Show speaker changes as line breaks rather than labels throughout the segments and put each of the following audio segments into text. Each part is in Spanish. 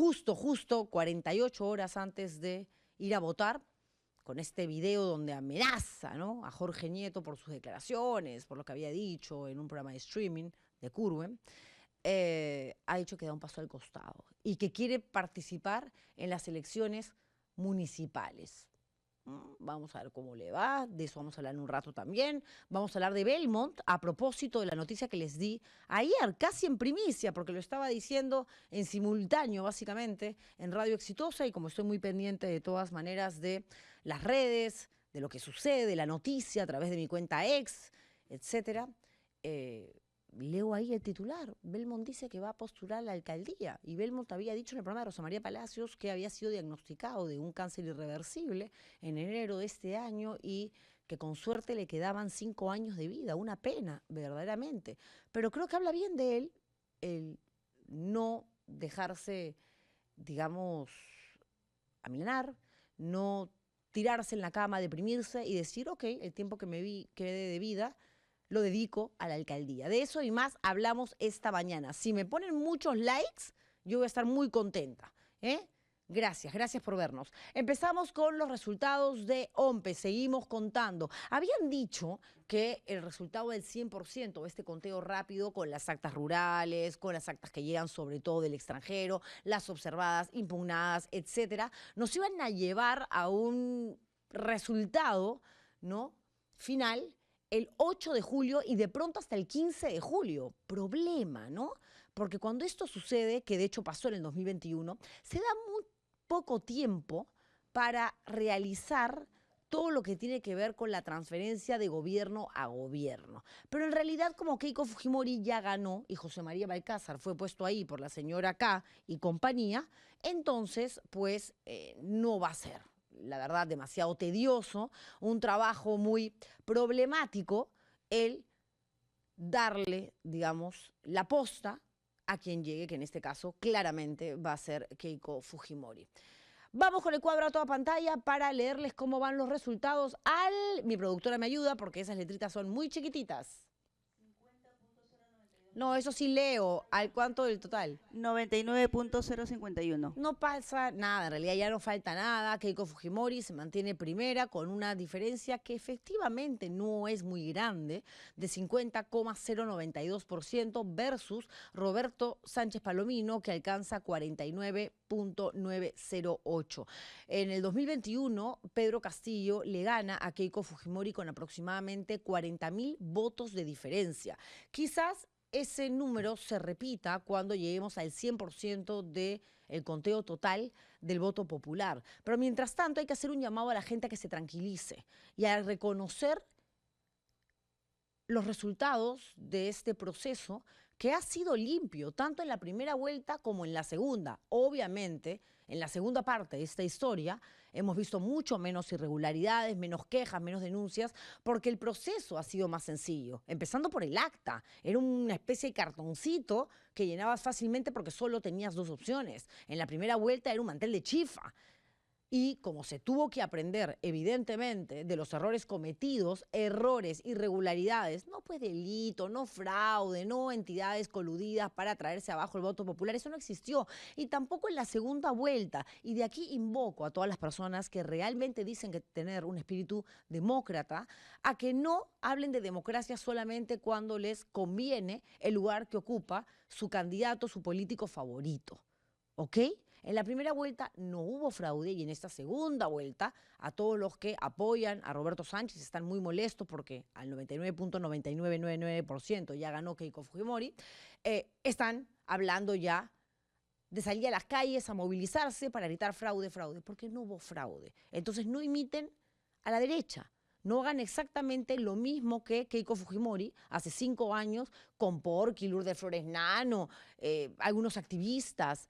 justo 48 horas antes de ir a votar, con este video donde amenaza, ¿no?, a Jorge Nieto por sus declaraciones, por lo que había dicho en un programa de streaming de Curwen, ha dicho que da un paso al costado y que quiere participar en las elecciones municipales. Vamos a ver cómo le va, de eso vamos a hablar en un rato también. Vamos a hablar de Belmont a propósito de la noticia que les di ayer, casi en primicia, porque lo estaba diciendo en simultáneo, básicamente, en Radio Exitosa, y como estoy muy pendiente de todas maneras de las redes, de lo que sucede, la noticia a través de mi cuenta ex, etcétera, leo ahí el titular. Belmont dice que va a postular a la alcaldía. Y Belmont había dicho en el programa de Rosa María Palacios que había sido diagnosticado de un cáncer irreversible en enero de este año y que con suerte le quedaban 5 años de vida. Una pena, verdaderamente. Pero creo que habla bien de él el no dejarse, digamos, amilanar, no tirarse en la cama, deprimirse y decir, ok, el tiempo que me quede de vida lo dedico a la alcaldía. De eso y más hablamos esta mañana. Si me ponen muchos likes, yo voy a estar muy contenta, ¿eh? Gracias por vernos. Empezamos con los resultados de OMPE, seguimos contando. Habían dicho que el resultado del 100%, este conteo rápido con las actas rurales, con las actas que llegan sobre todo del extranjero, las observadas, impugnadas, etcétera, nos iban a llevar a un resultado, ¿no?, final el 8 de julio y de pronto hasta el 15 de julio. Problema, ¿no? Porque cuando esto sucede, que de hecho pasó en el 2021, se da muy poco tiempo para realizar todo lo que tiene que ver con la transferencia de gobierno a gobierno. Pero en realidad, como Keiko Fujimori ya ganó y José María Balcázar fue puesto ahí por la señora K y compañía, entonces, pues, no va a ser, la verdad, demasiado tedioso, un trabajo muy problemático el darle, digamos, la posta a quien llegue, que en este caso claramente va a ser Keiko Fujimori. Vamos con el cuadro a toda pantalla para leerles cómo van los resultados. Mi productora me ayuda porque esas letritas son muy chiquititas. No, eso sí leo. ¿Al cuánto del total?
99.051.
No pasa nada, en realidad ya no falta nada. Keiko Fujimori se mantiene primera con una diferencia que efectivamente no es muy grande, de 50,092% versus Roberto Sánchez Palomino, que alcanza 49,908. En el 2021, Pedro Castillo le gana a Keiko Fujimori con aproximadamente 40.000 votos de diferencia. Quizás ese número se repita cuando lleguemos al 100% del conteo total del voto popular. Pero mientras tanto hay que hacer un llamado a la gente a que se tranquilice y a reconocer los resultados de este proceso que ha sido limpio, tanto en la primera vuelta como en la segunda. Obviamente, en la segunda parte de esta historia hemos visto mucho menos irregularidades, menos quejas, menos denuncias, porque el proceso ha sido más sencillo, empezando por el acta. Era una especie de cartoncito que llenabas fácilmente porque solo tenías 2 opciones. En la primera vuelta era un mantel de chifa. Y como se tuvo que aprender, evidentemente, de los errores cometidos, errores, irregularidades, no pues delito, no fraude, no entidades coludidas para traerse abajo el voto popular, eso no existió. Y tampoco en la segunda vuelta. Y de aquí invoco a todas las personas que realmente dicen que tener un espíritu demócrata, a que no hablen de democracia solamente cuando les conviene el lugar que ocupa su candidato, su político favorito. ¿Ok? En la primera vuelta no hubo fraude y en esta segunda vuelta a todos los que apoyan a Roberto Sánchez están muy molestos porque al 99.9999% ya ganó Keiko Fujimori, están hablando ya de salir a las calles a movilizarse para gritar fraude, porque no hubo fraude. Entonces no imiten a la derecha. No hagan exactamente lo mismo que Keiko Fujimori hace 5 años con Porky, Lourdes Flores Nano, algunos activistas,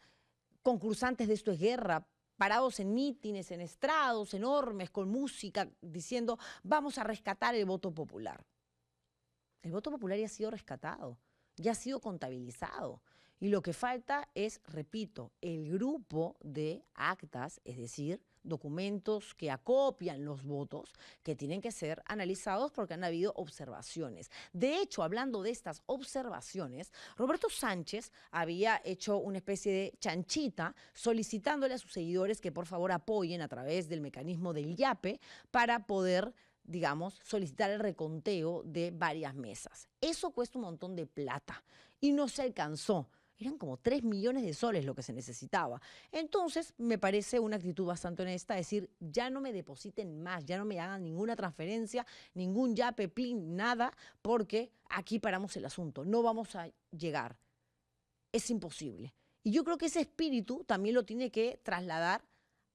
concursantes de Esto es Guerra, parados en mítines, en estrados enormes, con música, diciendo vamos a rescatar el voto popular. El voto popular ya ha sido rescatado, ya ha sido contabilizado. Y lo que falta es, repito, el grupo de actas, es decir, documentos que acopian los votos que tienen que ser analizados porque han habido observaciones. De hecho, hablando de estas observaciones, Roberto Sánchez había hecho una especie de chanchita solicitándole a sus seguidores que por favor apoyen a través del mecanismo del YAPE para poder, digamos, solicitar el reconteo de varias mesas. Eso cuesta un montón de plata y no se alcanzó. Eran como 3 millones de soles lo que se necesitaba. Entonces, me parece una actitud bastante honesta decir, ya no me depositen más, ya no me hagan ninguna transferencia, ningún yape, PIN, nada, porque aquí paramos el asunto. No vamos a llegar. Es imposible. Y yo creo que ese espíritu también lo tiene que trasladar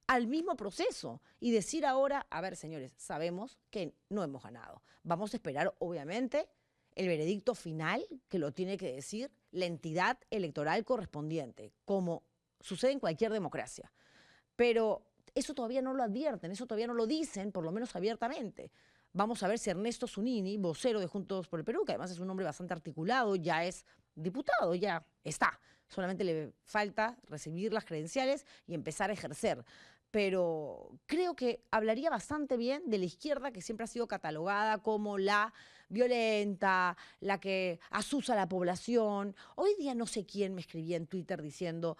al mismo proceso y decir ahora, a ver, señores, sabemos que no hemos ganado. Vamos a esperar, obviamente, el veredicto final, que lo tiene que decir la entidad electoral correspondiente, como sucede en cualquier democracia. Pero eso todavía no lo advierten, eso todavía no lo dicen, por lo menos abiertamente. Vamos a ver si Ernesto Zunini, vocero de Juntos por el Perú, que además es un hombre bastante articulado, ya es diputado, ya está. Solamente le falta recibir las credenciales y empezar a ejercer. Pero creo que hablaría bastante bien de la izquierda, que siempre ha sido catalogada como la violenta, la que asusa a la población. Hoy día no sé quién me escribía en Twitter diciendo,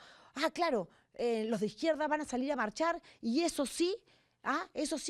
claro, los de izquierda van a salir a marchar y eso sí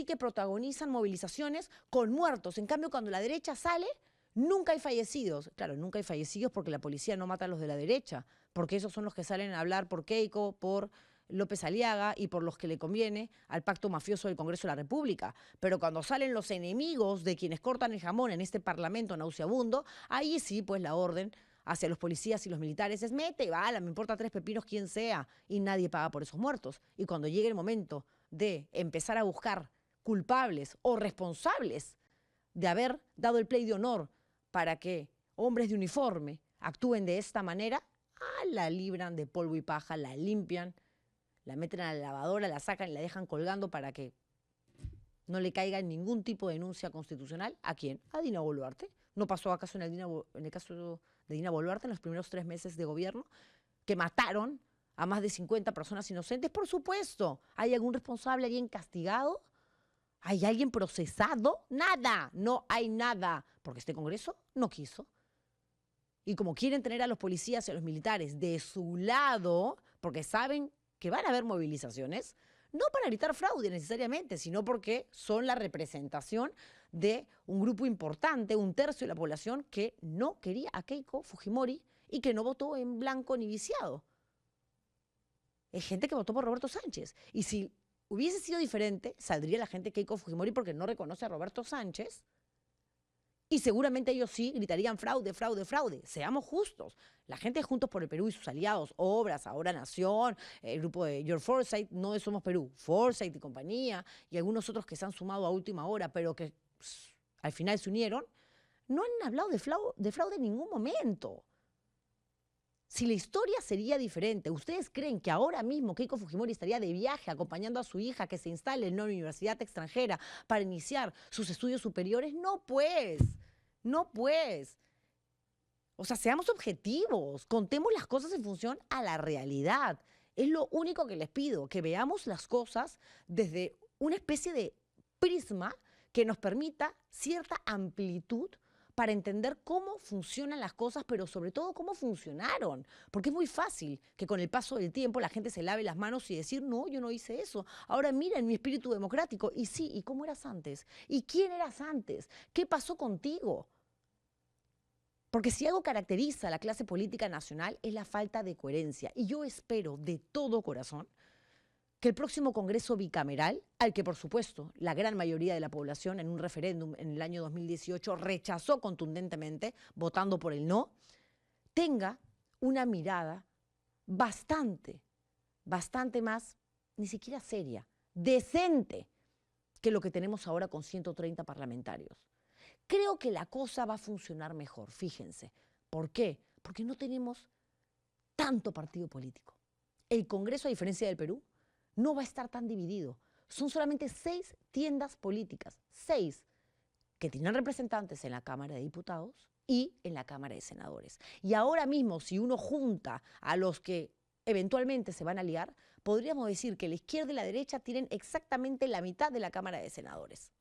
que protagonizan movilizaciones con muertos. En cambio, cuando la derecha sale, nunca hay fallecidos. Claro, nunca hay fallecidos porque la policía no mata a los de la derecha, porque esos son los que salen a hablar por Keiko, por López Aliaga y por los que le conviene al pacto mafioso del Congreso de la República. Pero cuando salen los enemigos de quienes cortan el jamón en este parlamento nauseabundo, ahí sí, pues la orden hacia los policías y los militares es mete y bala, me importa 3 pepinos quién sea, y nadie paga por esos muertos. Y cuando llegue el momento de empezar a buscar culpables o responsables de haber dado el play de honor para que hombres de uniforme actúen de esta manera, la libran de polvo y paja, la limpian, la meten a la lavadora, la sacan y la dejan colgando para que no le caiga ningún tipo de denuncia constitucional. ¿A quién? A Dina Boluarte. ¿No pasó acaso en el caso de Dina Boluarte en los primeros 3 meses de gobierno? Que mataron a más de 50 personas inocentes. Por supuesto. ¿Hay algún responsable, alguien castigado? ¿Hay alguien procesado? Nada. No hay nada. Porque este Congreso no quiso. Y como quieren tener a los policías y a los militares de su lado, porque saben que van a haber movilizaciones, no para gritar fraude necesariamente, sino porque son la representación de un grupo importante, 1/3 de la población que no quería a Keiko Fujimori y que no votó en blanco ni viciado. Es gente que votó por Roberto Sánchez. Y si hubiese sido diferente, saldría la gente Keiko Fujimori porque no reconoce a Roberto Sánchez. Y seguramente ellos sí gritarían fraude, fraude, fraude. Seamos justos. La gente de Juntos por el Perú y sus aliados, Obras, Ahora Nación, el grupo de George Forsyth, no de Somos Perú, Forsyth y compañía, y algunos otros que se han sumado a última hora, pero que al final se unieron, no han hablado de fraude en ningún momento. Si la historia sería diferente, ¿ustedes creen que ahora mismo Keiko Fujimori estaría de viaje acompañando a su hija que se instale en una universidad extranjera para iniciar sus estudios superiores? No, pues. No, pues. O sea, seamos objetivos, contemos las cosas en función a la realidad. Es lo único que les pido, que veamos las cosas desde una especie de prisma que nos permita cierta amplitud para entender cómo funcionan las cosas, pero sobre todo cómo funcionaron. Porque es muy fácil que con el paso del tiempo la gente se lave las manos y decir, no, yo no hice eso. Ahora miren mi espíritu democrático. Y sí, ¿y cómo eras antes? ¿Y quién eras antes? ¿Qué pasó contigo? Porque si algo caracteriza a la clase política nacional es la falta de coherencia. Y yo espero de todo corazón que el próximo Congreso bicameral, al que por supuesto la gran mayoría de la población en un referéndum en el año 2018 rechazó contundentemente, votando por el no, tenga una mirada bastante más, ni siquiera seria, decente, que lo que tenemos ahora con 130 parlamentarios. Creo que la cosa va a funcionar mejor, fíjense. ¿Por qué? Porque no tenemos tanto partido político. El Congreso, a diferencia del Perú, no va a estar tan dividido. Son solamente 6 tiendas políticas, 6, que tienen representantes en la Cámara de Diputados y en la Cámara de Senadores. Y ahora mismo, si uno junta a los que eventualmente se van a aliar, podríamos decir que la izquierda y la derecha tienen exactamente la mitad de la Cámara de Senadores.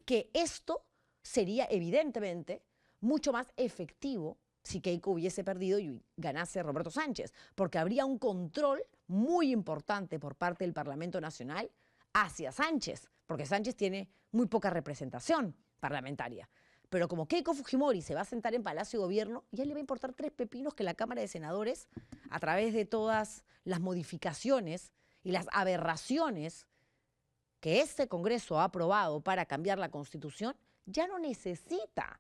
Que esto sería evidentemente mucho más efectivo si Keiko hubiese perdido y ganase Roberto Sánchez, porque habría un control muy importante por parte del Parlamento Nacional hacia Sánchez, porque Sánchez tiene muy poca representación parlamentaria. Pero como Keiko Fujimori se va a sentar en Palacio de Gobierno, ya le va a importar 3 pepinos que la Cámara de Senadores, a través de todas las modificaciones y las aberraciones que este Congreso ha aprobado para cambiar la Constitución, ya no necesita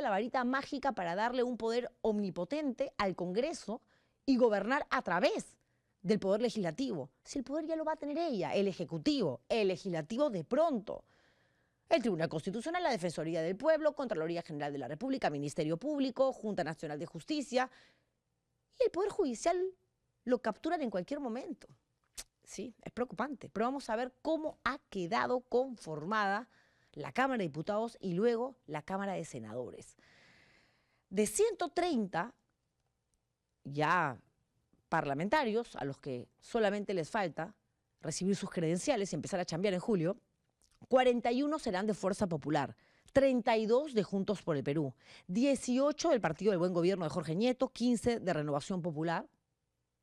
la varita mágica para darle un poder omnipotente al Congreso y gobernar a través del Poder Legislativo. Si el poder ya lo va a tener ella, el Ejecutivo, el Legislativo de pronto. El Tribunal Constitucional, la Defensoría del Pueblo, Contraloría General de la República, Ministerio Público, Junta Nacional de Justicia. Y el Poder Judicial lo capturan en cualquier momento. Sí, es preocupante. Pero vamos a ver cómo ha quedado conformada la Cámara de Diputados y luego la Cámara de Senadores. De 130 ya parlamentarios, a los que solamente les falta recibir sus credenciales y empezar a chambear en julio, 41 serán de Fuerza Popular, 32 de Juntos por el Perú, 18 del Partido del Buen Gobierno de Jorge Nieto, 15 de Renovación Popular,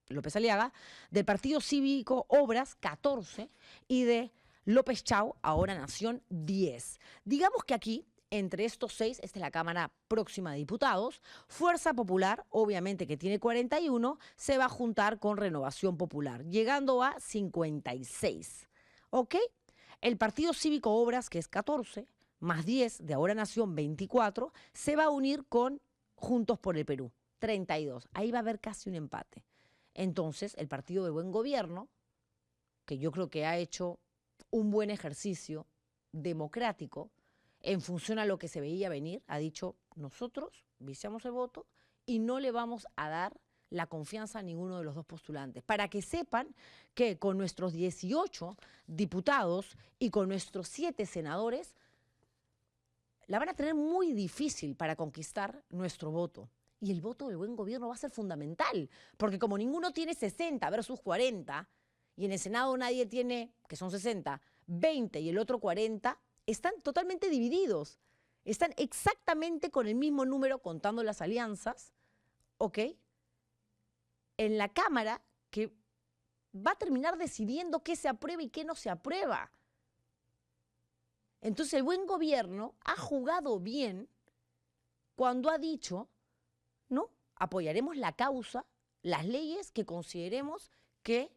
López Aliaga, del Partido Cívico Obras, 14, y de López Chau, ahora Nación, 10. Digamos que aquí, entre estos 6, esta es la Cámara próxima de Diputados, Fuerza Popular, obviamente que tiene 41, se va a juntar con Renovación Popular, llegando a 56. ¿Ok? El Partido Cívico Obras, que es 14, más 10, de ahora Nación, 24, se va a unir con Juntos por el Perú, 32. Ahí va a haber casi un empate. Entonces, el Partido de Buen Gobierno, que yo creo que ha hecho un buen ejercicio democrático en función a lo que se veía venir, ha dicho, nosotros viciamos el voto y no le vamos a dar la confianza a ninguno de los dos postulantes, para que sepan que con nuestros 18 diputados y con nuestros 7 senadores, la van a tener muy difícil para conquistar nuestro voto. Y el voto del buen gobierno va a ser fundamental, porque como ninguno tiene 60 versus 40, y en el Senado nadie tiene, que son 60, 20 y el otro 40, están totalmente divididos. Están exactamente con el mismo número, contando las alianzas, ¿ok? En la Cámara, que va a terminar decidiendo qué se aprueba y qué no se aprueba. Entonces el buen gobierno ha jugado bien cuando ha dicho, ¿no? Apoyaremos la causa, las leyes que consideremos que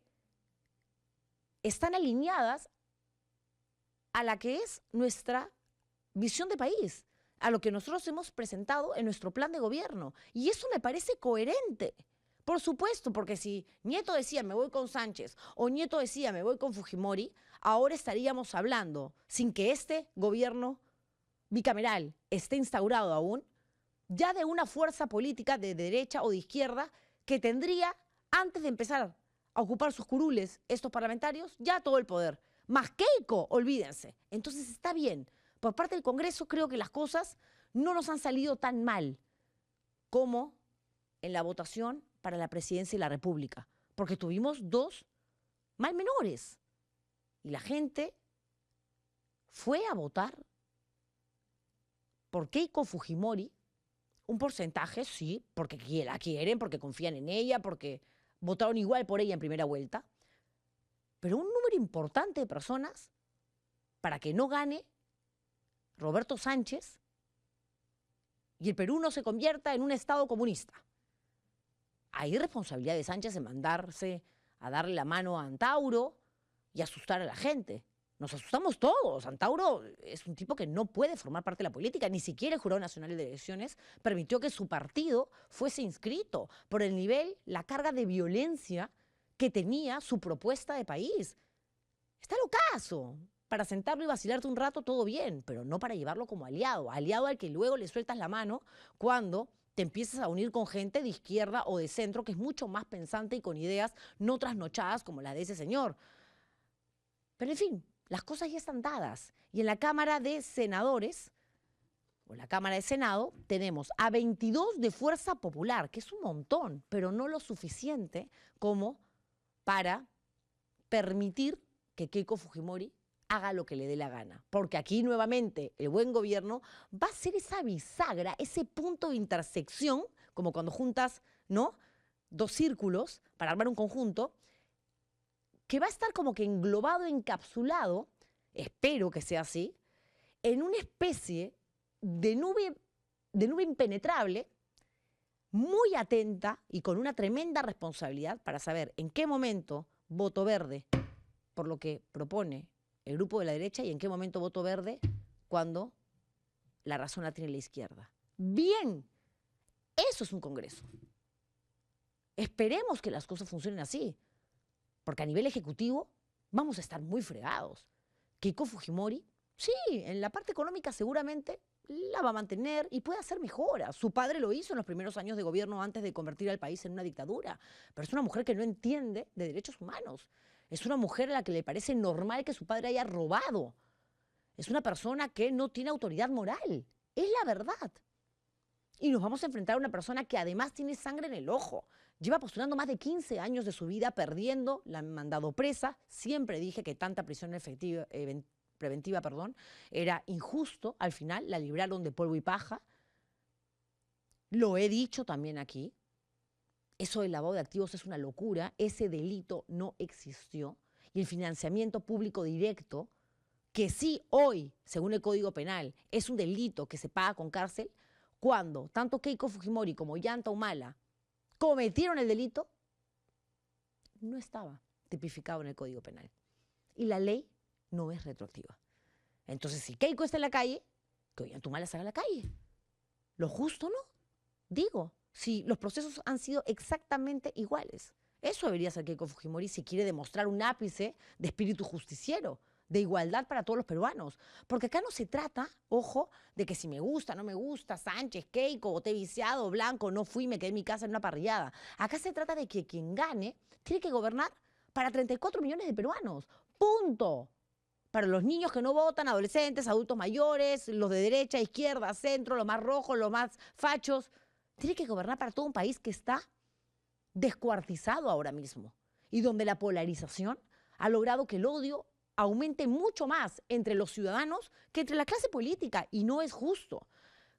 están alineadas a la que es nuestra visión de país, a lo que nosotros hemos presentado en nuestro plan de gobierno. Y eso me parece coherente. Por supuesto, porque si Nieto decía me voy con Sánchez o Nieto decía me voy con Fujimori, ahora estaríamos hablando, sin que este gobierno bicameral esté instaurado aún, ya de una fuerza política de derecha o de izquierda que tendría, antes de empezar a ocupar sus curules estos parlamentarios, ya todo el poder. Más Keiko, olvídense. Entonces está bien. Por parte del Congreso creo que las cosas no nos han salido tan mal como en la votación para la presidencia de la República, porque tuvimos 2 mal menores y la gente fue a votar por Keiko Fujimori, un porcentaje, sí, porque la quieren, porque confían en ella, porque votaron igual por ella en primera vuelta, pero un número importante de personas para que no gane Roberto Sánchez y el Perú no se convierta en un Estado comunista. Hay responsabilidad de Sánchez en mandarse a darle la mano a Antauro y asustar a la gente. Nos asustamos todos. Antauro es un tipo que no puede formar parte de la política, ni siquiera el Jurado Nacional de Elecciones permitió que su partido fuese inscrito por el nivel, la carga de violencia que tenía su propuesta de país. Está locazo. Para sentarlo y vacilarte un rato, todo bien, pero no para llevarlo como aliado al que luego le sueltas la mano cuando te empiezas a unir con gente de izquierda o de centro que es mucho más pensante y con ideas no trasnochadas como las de ese señor. Pero en fin, las cosas ya están dadas. Y en la Cámara de Senadores, o la Cámara de Senado, tenemos a 22 de Fuerza Popular, que es un montón, pero no lo suficiente como para permitir que Keiko Fujimori haga lo que le dé la gana. Porque aquí nuevamente el buen gobierno va a ser esa bisagra, ese punto de intersección, como cuando juntas, ¿no?, dos círculos para armar un conjunto, que va a estar como que englobado, encapsulado, espero que sea así, en una especie de nube impenetrable, muy atenta y con una tremenda responsabilidad para saber en qué momento voto verde por lo que propone el grupo de la derecha y en qué momento voto verde cuando la razón la tiene la izquierda. Bien, eso es un Congreso. Esperemos que las cosas funcionen así, porque a nivel ejecutivo vamos a estar muy fregados. Keiko Fujimori, sí, en la parte económica seguramente la va a mantener y puede hacer mejoras. Su padre lo hizo en los primeros años de gobierno antes de convertir al país en una dictadura. Pero es una mujer que no entiende de derechos humanos. Es una mujer a la que le parece normal que su padre haya robado. Es una persona que no tiene autoridad moral. Es la verdad. Y nos vamos a enfrentar a una persona que además tiene sangre en el ojo. Lleva postulando más de 15 años de su vida perdiendo, la han mandado presa. Siempre dije que tanta prisión preventiva, era injusto. Al final la libraron de polvo y paja. Lo he dicho también aquí. Eso del lavado de activos es una locura. Ese delito no existió. Y el financiamiento público directo, que sí hoy, según el Código Penal, es un delito que se paga con cárcel, cuando tanto Keiko Fujimori como Ollanta Humala cometieron el delito, no estaba tipificado en el Código Penal. Y la ley no es retroactiva. Entonces, si Keiko está en la calle, que Ollanta Humala salga a la calle. Lo justo, ¿no? Digo, si los procesos han sido exactamente iguales. Eso debería ser Keiko Fujimori si quiere demostrar un ápice de espíritu justiciero, de igualdad para todos los peruanos. Porque acá no se trata, ojo, de que si me gusta, no me gusta, Sánchez, Keiko, voté viciado, blanco, no fui, me quedé en mi casa en una parrillada. Acá se trata de que quien gane tiene que gobernar para 34 millones de peruanos. ¡Punto! Para los niños que no votan, adolescentes, adultos mayores, los de derecha, izquierda, centro, los más rojos, los más fachos. Tiene que gobernar para todo un país que está descuartizado ahora mismo y donde la polarización ha logrado que el odio aumente mucho más entre los ciudadanos que entre la clase política, y no es justo.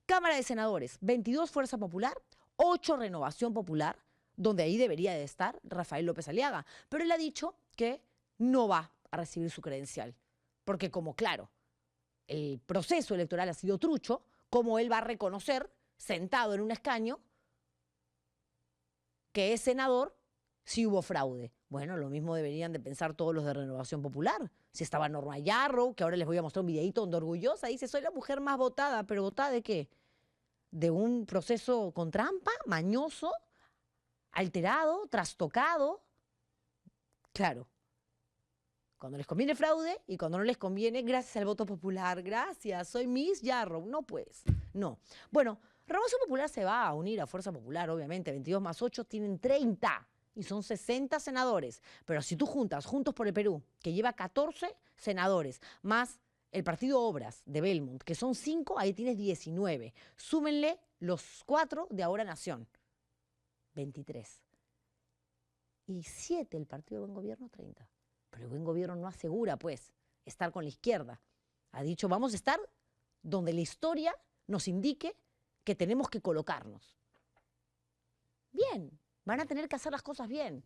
Cámara de Senadores, 22 Fuerza Popular, 8 Renovación Popular, donde ahí debería de estar Rafael López Aliaga, pero él ha dicho que no va a recibir su credencial, porque como claro, el proceso electoral ha sido trucho, ¿cómo él va a reconocer, sentado en un escaño, que es senador si hubo fraude? Bueno, lo mismo deberían de pensar todos los de Renovación Popular. Si estaba Norma Yarro, que ahora les voy a mostrar un videíto donde orgullosa dice, soy la mujer más votada, pero ¿votada de qué? ¿De un proceso con trampa, mañoso, alterado, trastocado? Claro. Cuando les conviene fraude y cuando no les conviene, gracias al voto popular, gracias, soy Miss Yarrow. No, pues, no. Bueno, Renovación Popular se va a unir a Fuerza Popular, obviamente. 22 más 8 tienen 30 y son 60 senadores. Pero si tú juntas Juntos por el Perú, que lleva 14 senadores, más el Partido Obras de Belmont, que son 5, ahí tienes 19. Súmenle los 4 de Ahora Nación, 23. Y 7 el Partido de Buen Gobierno, 30. Pero el buen gobierno no asegura, pues, estar con la izquierda. Ha dicho, vamos a estar donde la historia nos indique que tenemos que colocarnos. Bien, van a tener que hacer las cosas bien.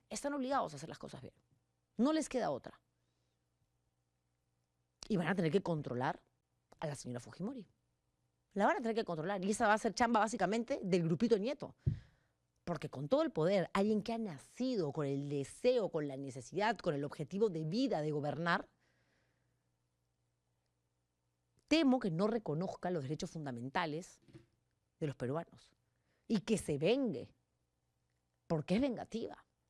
Están obligados a hacer las cosas bien. No les queda otra. Y van a tener que controlar a la señora Fujimori. La van a tener que controlar. Y esa va a ser chamba básicamente del grupito Nieto. Porque con todo el poder, alguien que ha nacido con el deseo, con la necesidad, con el objetivo de vida de gobernar, temo que no reconozca los derechos fundamentales de los peruanos y que se vengue, porque es vengativa.